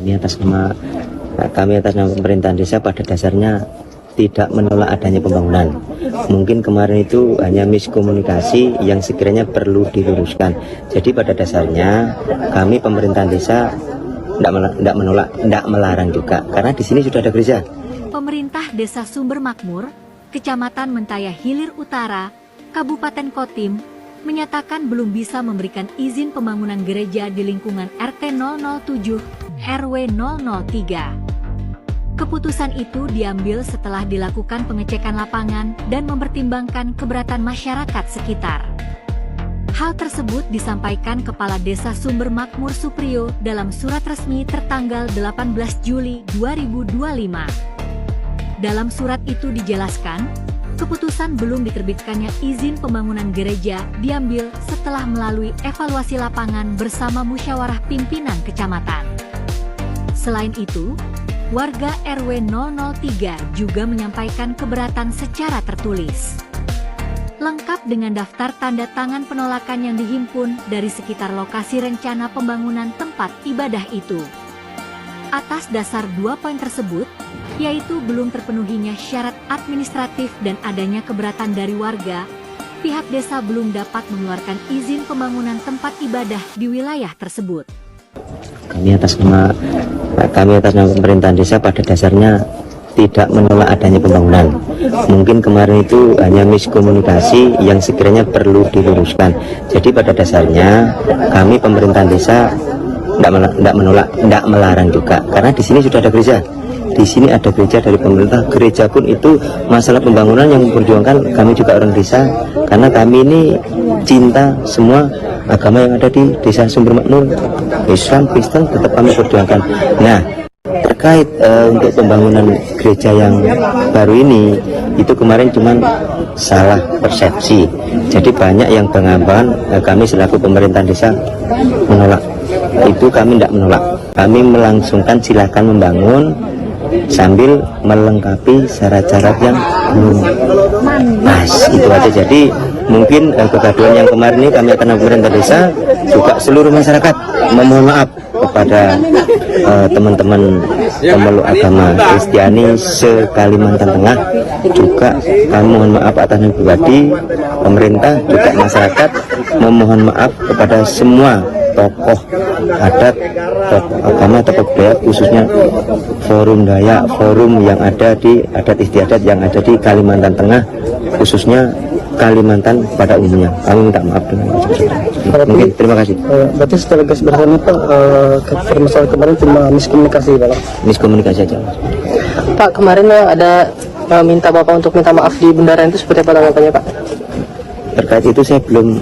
kami atas nama pemerintahan desa pada dasarnya tidak menolak adanya pembangunan. Mungkin kemarin itu hanya miskomunikasi yang sekiranya perlu diluruskan. Jadi pada dasarnya kami pemerintahan desa tidak menolak, tidak melarang juga, karena di sini sudah ada gereja. Pemerintah Desa Sumber Makmur, Kecamatan Mentaya Hilir Utara, Kabupaten Kotim, menyatakan belum bisa memberikan izin pembangunan gereja di lingkungan RT 007, RW 003. Keputusan itu diambil setelah dilakukan pengecekan lapangan dan mempertimbangkan keberatan masyarakat sekitar. Hal tersebut disampaikan Kepala Desa Sumber Makmur Supriyo dalam surat resmi tertanggal 18 Juli 2025. Dalam surat itu dijelaskan, keputusan belum diterbitkannya izin pembangunan gereja diambil setelah melalui evaluasi lapangan bersama musyawarah pimpinan kecamatan. Selain itu, warga RW 003 juga menyampaikan keberatan secara tertulis. Lengkap dengan daftar tanda tangan penolakan yang dihimpun dari sekitar lokasi rencana pembangunan tempat ibadah itu. Atas dasar 2 poin tersebut, yaitu belum terpenuhinya syarat administratif dan adanya keberatan dari warga, pihak desa belum dapat mengeluarkan izin pembangunan tempat ibadah di wilayah tersebut. Kami atas nama pemerintahan desa pada dasarnya tidak menolak adanya pembangunan. Mungkin kemarin itu hanya miskomunikasi yang sekiranya perlu diluruskan. Jadi pada dasarnya kami pemerintahan desa tidak menolak, tidak melarang juga, karena di sini sudah ada gereja. Di sini ada gereja dari pemerintah. Gereja pun itu masalah pembangunan yang memperjuangkan kami juga orang desa, karena kami ini cinta semua agama yang ada di Desa Sumber Makmur, Islam, Kristen, tetap kami perjuangkan. Nah, terkait untuk pembangunan gereja yang baru ini, itu kemarin cuma salah persepsi. Jadi banyak yang beranggapan kami selaku pemerintahan desa menolak. Itu kami tidak menolak. Kami melangsungkan silakan membangun sambil melengkapi syarat-syarat yang belum pas. Itu aja. Jadi mungkin kegaduhan yang kemarin ini kami akan pemerintah desa juga seluruh masyarakat memohon maaf kepada teman-teman pemeluk agama Kristiani se-Kalimantan Tengah. Juga kami mohon maaf atas nama pribadi, pemerintah juga masyarakat memohon maaf kepada semua tokoh adat, tokoh agama, tokoh budaya, khususnya forum Dayak, forum yang ada di adat istiadat yang ada di Kalimantan Tengah, khususnya Kalimantan pada umumnya. Kami minta maaf dengan mungkin. Terima kasih. Berarti secara garis besarnya Pak, permasalahan kemarin cuma miskomunikasi Pak? Miskomunikasi aja. Pak, kemarin ada minta Bapak untuk minta maaf di bundaran itu, seperti apa tanggapannya Pak? Terkait itu saya belum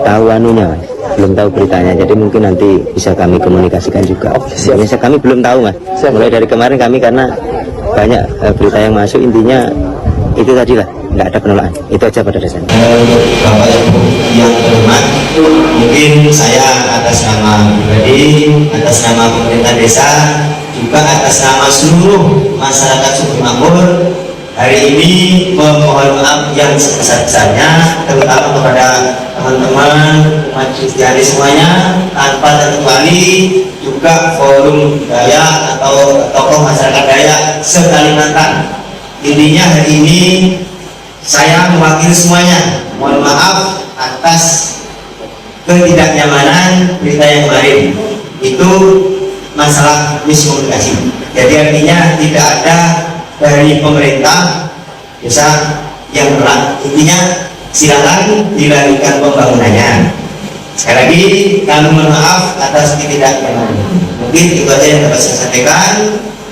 tahu anunya, belum tahu beritanya, jadi mungkin nanti bisa kami komunikasikan juga. Biasanya kami belum tahu Mas. Mulai dari kemarin kami, karena banyak berita yang masuk, intinya itu tadi lah, nggak ada penolakan. Itu aja pada dasarnya. Bapak Ibu yang terhormat, mungkin saya atas nama pribadi, atas nama pemerintah desa, juga atas nama seluruh masyarakat Sumber Makmur, hari ini memohon maaf yang sebesar-besarnya, terutama kepada teman-teman umat Kristiani semuanya, tanpa terkecuali juga forum Dayak atau tokoh masyarakat Dayak se-Kalimantan. Intinya hari ini saya mewakili semuanya mohon maaf atas ketidaknyamanan berita yang kemarin. Itu masalah miskomunikasi. Jadi artinya tidak ada dari pemerintah desa yang menolak. Intinya silakan dilanjutkan pembangunannya. Sekali lagi kami mohon maaf atas ketidaknyamanan. Mungkin itu saja yang dapat saya sampaikan.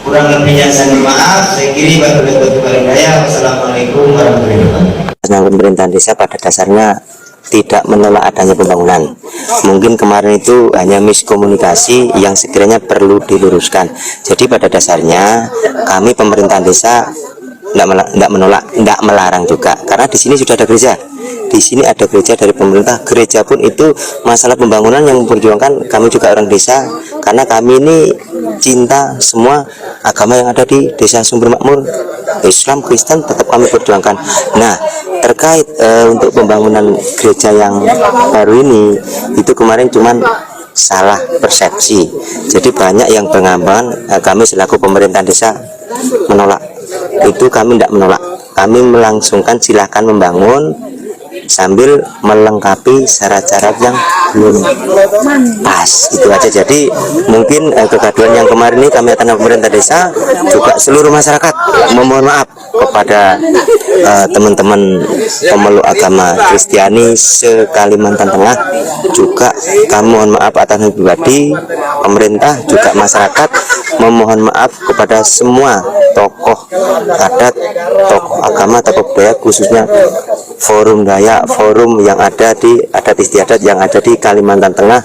Kurang lebihnya saya mohon maaf. Saya kiri Pak Bupati Balindaya. Wassalamualaikum warahmatullahi wabarakatuh. Nah, pemerintahan desa pada dasarnya tidak menolak adanya pembangunan. Mungkin kemarin itu hanya miskomunikasi yang sekiranya perlu diluruskan. Jadi pada dasarnya kami pemerintahan desa tidak menolak, tidak melarang juga, karena di sini sudah ada gereja. Di sini ada gereja dari pemerintah. Gereja pun itu masalah pembangunan yang memperjuangkan kami juga orang desa, karena kami ini cinta semua agama yang ada di Desa Sumber Makmur, Islam, Kristen, tetap kami perjuangkan. Nah, terkait untuk pembangunan gereja yang baru ini, itu kemarin cuman salah persepsi. Jadi banyak yang beranggapan kami selaku pemerintahan desa menolak. Itu kami tidak menolak. Kami melangsungkan silahkan membangun sambil melengkapi syarat-syarat yang belum pas, itu aja. Jadi mungkin kegaduhan yang kemarin ini kami atas nama pemerintah desa juga seluruh masyarakat memohon maaf kepada teman-teman pemeluk agama Kristiani se-Kalimantan Tengah. Juga kami mohon maaf atas nama pribadi, pemerintah juga masyarakat memohon maaf kepada semua tokoh adat, tokoh agama, tokoh budaya, khususnya forum Dayak, forum yang ada di adat istiadat yang ada di Kalimantan Tengah,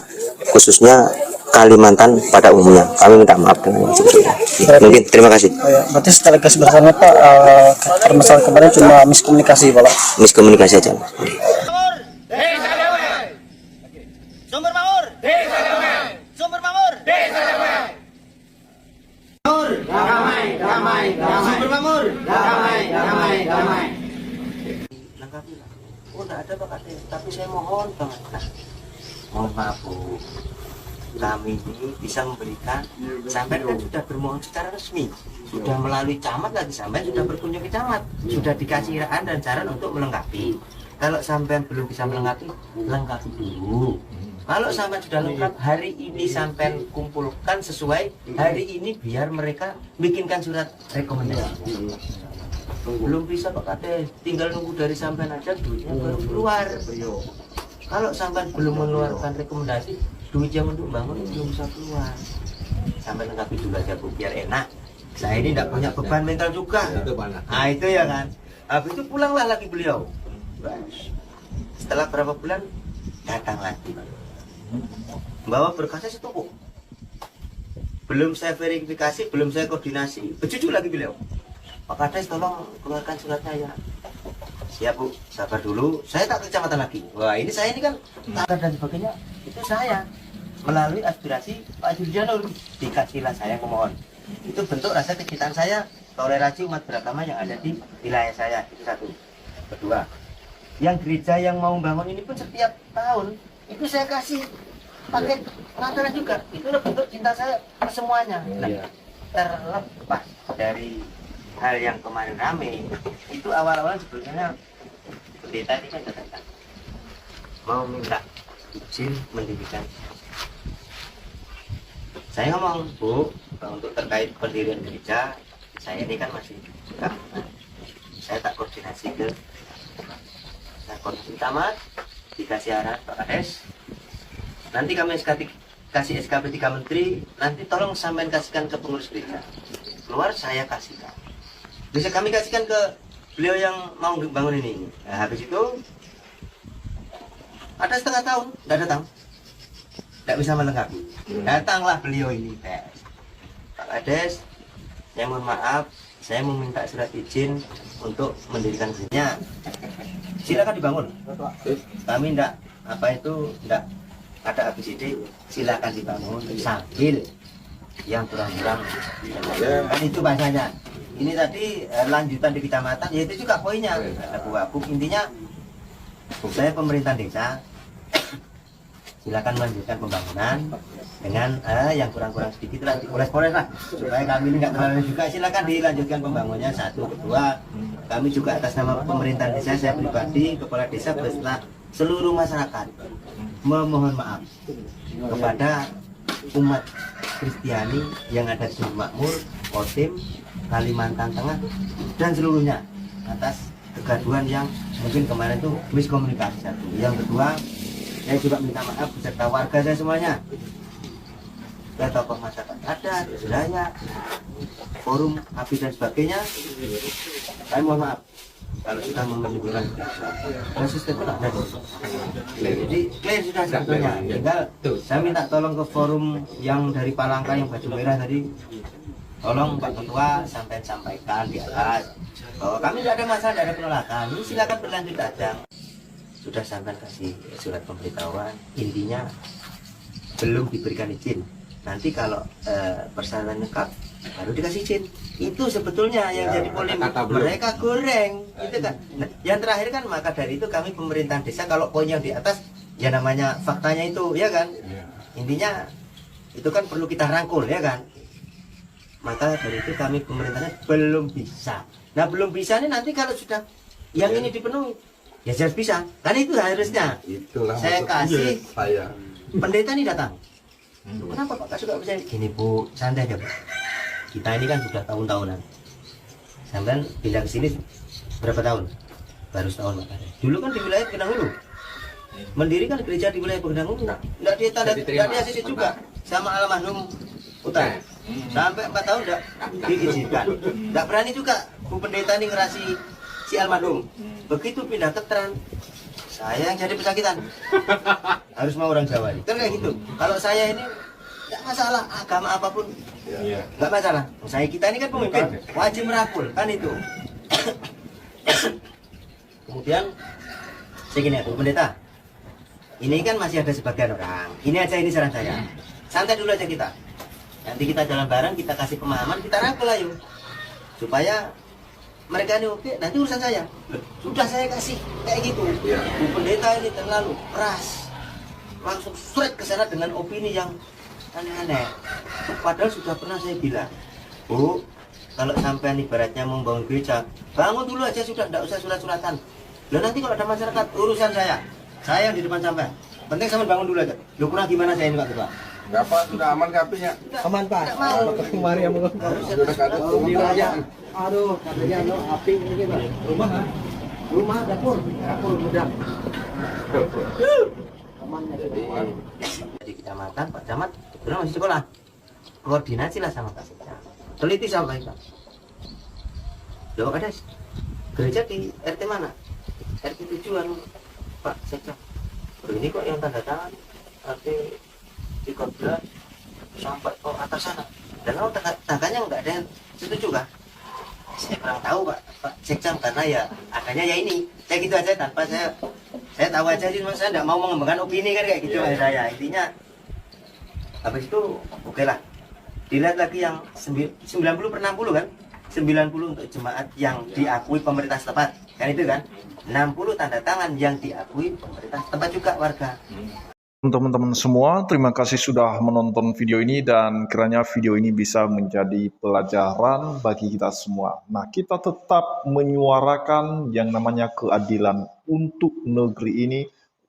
khususnya Kalimantan pada umumnya. Kami minta maaf dengan yang sebelumnya. Mungkin terima kasih. Berarti setelah kesebarannya Pak, permasalahan kemarin cuma miskomunikasi Pak. Miskomunikasi aja. Sumber Makmur, Desa Damai. Sumber Makmur, Desa Damai. Damai, damai, damai. Sumber Makmur, damai, damai, damai. Lengkapilah. Oh, tidak ada Pak Kades, tapi saya mohon banget. Mohon maaf Bu, kami ini bisa memberikan, sampai kan sudah bermohon secara resmi, sudah melalui camat lagi, sampai sudah berkunjung ke camat, sudah dikasih iraan dan saran untuk melengkapi. Kalau sampai belum bisa melengkapi, lengkapi dulu. Kalau sampai sudah lengkap, hari ini sampai kumpulkan sesuai hari ini, biar mereka bikinkan surat rekomendasi. Belum bisa Pak Kades, tinggal nunggu dari sampean aja duitnya baru keluar. Kalau sampean belum mengeluarkan rekomendasi, duitnya untuk bangun belum bisa keluar. Sampai lengkapi dulu aja Bu, biar enak. Saya ini tidak punya beban mental juga. Nah itu ya kan. Habis itu pulanglah lagi beliau. Setelah berapa bulan datang lagi, bawa berkasnya setumpuk. Belum saya verifikasi, belum saya koordinasi, bercucuk lagi beliau. Pak Kades tolong keluarkan suratnya ya. Siap Bu, sabar dulu. Saya tak ke kecamatan lagi. Wah ini saya ini kan tagar dan sebagainya. Itu saya melalui aspirasi Pak Jurjanul, dikasihlah saya memohon. Itu bentuk rasa kecintaan saya, toleransi umat beragama yang ada di wilayah saya. Itu satu. Kedua, yang gereja yang mau bangun ini pun setiap tahun itu saya kasih paket pengantaran juga. Itu bentuk cinta saya ke semuanya. Nah, terlepas dari hal yang kemarin rame, itu awal-awal sebetulnya pendeta ini kan datang mau minta izin mendirikan. Saya ngomong, Bu, untuk terkait pendirian gereja, saya ini kan masih enggak, saya tak koordinasi ke tamat, dikasih arahan Pak Kades, nanti kami kasih SKP 3 Menteri, nanti tolong sampean kasihkan ke pengurus gereja, keluar saya kasihkan. Bisa kami kasihkan ke beliau yang mau bangun ini. Nah, habis itu ada setengah tahun tidak datang, tidak bisa melengkapi. Datanglah beliau ini, Pak Kades, saya mohon maaf, saya meminta surat izin untuk mendirikan gereja. Silakan dibangun. Kami tidak tidak ada ABCD, silakan dibangun sambil yang kurang-kurang. Kan itu bahasanya. Ini tadi lanjutan di kecamatan, yaitu juga poinnya. Ada Bu, intinya saya pemerintah desa, silakan melanjutkan pembangunan dengan yang kurang-kurang sedikit lah, dipoles-poles lah, supaya kami ini nggak terlalu juga. Silakan dilanjutkan pembangunannya. Satu, kedua, kami juga atas nama pemerintah desa, saya pribadi, kepala desa beserta seluruh masyarakat memohon maaf kepada umat Kristiani yang ada di Makmur, Kotim, Kalimantan Tengah dan seluruhnya atas kegaduhan yang mungkin kemarin itu miskomunikasi. Satu. Yang kedua, saya juga minta maaf beserta warga saya semuanya, dan tokoh masyarakat adat, Dayak, forum API dan sebagainya. Saya mohon maaf kalau sudah menimbulkan kasus itu ada. Jadi clear sudah sebetulnya. Tinggal saya minta tolong ke forum yang dari Palangka yang baju merah tadi. Tolong Pak Ketua sampaikan di atas bahwa kami tidak ada masalah, tidak ada penolakan. Ini silakan berlanjut aja. Sudah sampai kasih surat pemberitahuan, intinya belum diberikan izin. Nanti kalau persyaratan lengkap baru dikasih izin. Itu sebetulnya yang jadi polemik. Mereka goreng, itu kan. Nah, yang terakhir kan, maka dari itu kami pemerintahan desa, kalau poin yang di atas ya namanya faktanya itu, ya kan. intinya itu kan perlu kita rangkul ya kan. Maka dari itu kami pemerintahnya belum bisa. Nah belum bisa ini nanti kalau sudah yang ini dipenuhi ya jelas bisa. Kan itu harusnya. Itulah saya kasih saya. pendeta ini datang. Kenapa Pak gak suka bisa? Gini Bu, santai aja Bu. Kita ini kan sudah tahun-tahunan. Sampai pindah ke sini berapa tahun? Baru setahun Pak. Dulu kan di wilayah Pegendang Hulu. Mendirikan gereja di wilayah Pegendang Hulu. Enggak dia ACC juga sama almarhum Utara. Sampai 4 tahun enggak diizinkan. Enggak berani juga Bu Pendeta ini ngerasi si almarhum. Begitu pindah ke Tran, saya yang jadi pesakitan. Harus mau orang Jawa ini. Kan kayak gitu. Kalau saya ini enggak masalah agama apapun. Enggak masalah. Saya kita ini kan pemimpin, wajib merangkul kan itu. Kemudian segini Bu Pendeta. Ini kan masih ada sebagian orang. Ini aja ini saran saya. Santai dulu aja kita. Nanti kita jalan bareng, kita kasih pemahaman, kita rangkul ayo. Supaya mereka ini oke, nanti urusan saya. Sudah saya kasih kayak gitu. Bu Pendeta ini terlalu keras. Langsung straight ke sana dengan opini yang aneh-aneh. Padahal sudah pernah saya bilang, Bu, kalau sampai ibaratnya membangun gereja, bangun dulu aja sudah, tidak usah surat-suratan. Loh nanti kalau ada masyarakat, urusan saya yang di depan sampai. Penting sama bangun dulu aja. Loh kurang gimana saya ini Pak Ketua? Enggak Pak, sudah aman KP-nya. Aman Pak. Kemarin yang mau. Sudah ada aja. Aduh, katanya no api ini Pak. Rumah dapur udah. Amannya Jadi kecamatan, Pak Camat, sebenarnya masih sekolah. Koordinasi lah sama Pak Sekda. Teliti sampai Pak. Loh ada gereja di RT mana? RT 7-an Pak Sekda. Ini kok yang tanda tangan RT 13 sampai ke atas sana. Dan kalau tangganya nggak ada yang setuju kan? Saya kurang tahu Pak Sekcam karena ya adanya ya ini. Saya gitu aja tanpa saya tahu aja sih, saya nggak mau mengembangkan opini kan kayak gitu saya. Intinya habis itu oke lah. Dilihat lagi yang 90 per 60 kan? 90 untuk jemaat yang diakui pemerintah setempat kan itu kan? 60 tanda tangan yang diakui pemerintah setempat juga warga. Teman-teman semua, terima kasih sudah menonton video ini dan kiranya video ini bisa menjadi pelajaran bagi kita semua. Nah, kita tetap menyuarakan yang namanya keadilan untuk negeri ini,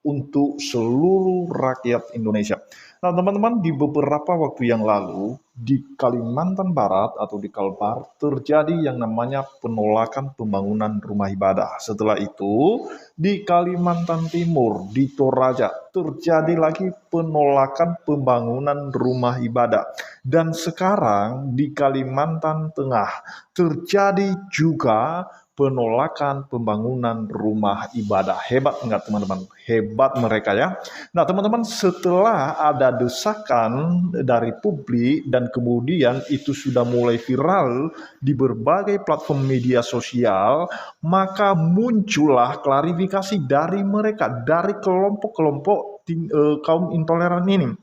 untuk seluruh rakyat Indonesia. Nah, teman-teman, di beberapa waktu yang lalu, di Kalimantan Barat atau di Kalbar, terjadi yang namanya penolakan pembangunan rumah ibadah. Setelah itu, di Kalimantan Timur, di Toraja, terjadi lagi penolakan pembangunan rumah ibadah. Dan sekarang, di Kalimantan Tengah, terjadi juga penolakan pembangunan rumah ibadah. Hebat enggak teman-teman? Hebat mereka ya. Nah teman-teman, setelah ada desakan dari publik dan kemudian itu sudah mulai viral di berbagai platform media sosial, maka muncullah klarifikasi dari mereka, dari kelompok-kelompok kaum intoleran ini.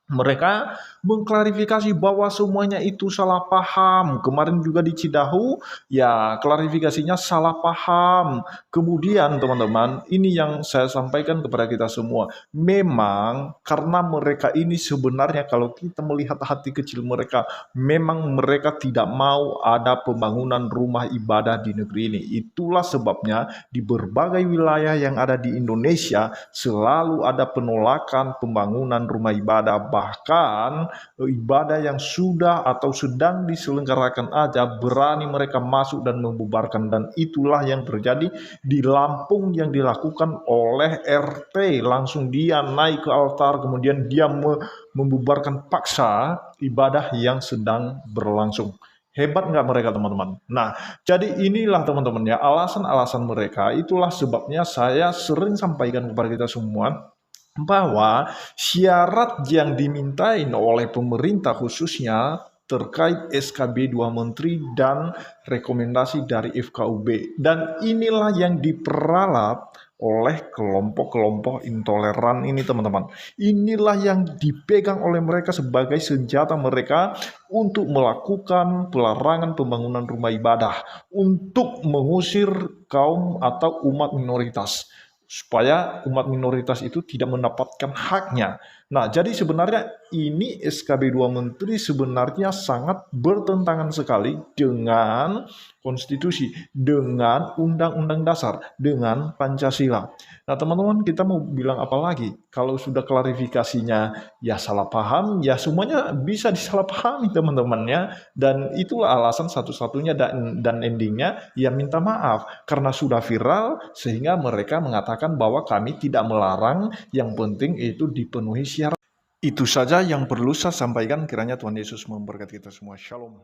Mereka mengklarifikasi bahwa semuanya itu salah paham. Kemarin juga di Cidahu, ya klarifikasinya salah paham. Kemudian teman-teman, ini yang saya sampaikan kepada kita semua. Memang karena mereka ini sebenarnya kalau kita melihat hati kecil mereka, memang mereka tidak mau ada pembangunan rumah ibadah di negeri ini. Itulah sebabnya di berbagai wilayah yang ada di Indonesia selalu ada penolakan pembangunan rumah ibadah. Bahkan ibadah yang sudah atau sedang diselenggarakan aja berani mereka masuk dan membubarkan. Dan itulah yang terjadi di Lampung yang dilakukan oleh RT. Langsung dia naik ke altar, kemudian dia membubarkan paksa ibadah yang sedang berlangsung. Hebat nggak mereka teman-teman? Nah, jadi inilah teman-teman ya alasan-alasan mereka. Itulah sebabnya saya sering sampaikan kepada kita semua bahwa syarat yang dimintain oleh pemerintah khususnya terkait SKB 2 Menteri dan rekomendasi dari FKUB. Dan inilah yang diperalat oleh kelompok-kelompok intoleran ini teman-teman. Inilah yang dipegang oleh mereka sebagai senjata mereka untuk melakukan pelarangan pembangunan rumah ibadah, untuk mengusir kaum atau umat minoritas, supaya umat minoritas itu tidak mendapatkan haknya. Nah, jadi sebenarnya ini SKB 2 Menteri sebenarnya sangat bertentangan sekali dengan konstitusi, dengan Undang-Undang Dasar, dengan Pancasila. Nah, teman-teman, kita mau bilang apa lagi? Kalau sudah klarifikasinya ya salah paham, ya semuanya bisa disalahpahami teman-teman ya. Dan itulah alasan satu-satunya dan endingnya ya minta maaf. Karena sudah viral sehingga mereka mengatakan bahwa kami tidak melarang, yang penting itu dipenuhi syarat. Itu saja yang perlu saya sampaikan, kiranya Tuhan Yesus memberkati kita semua. Shalom.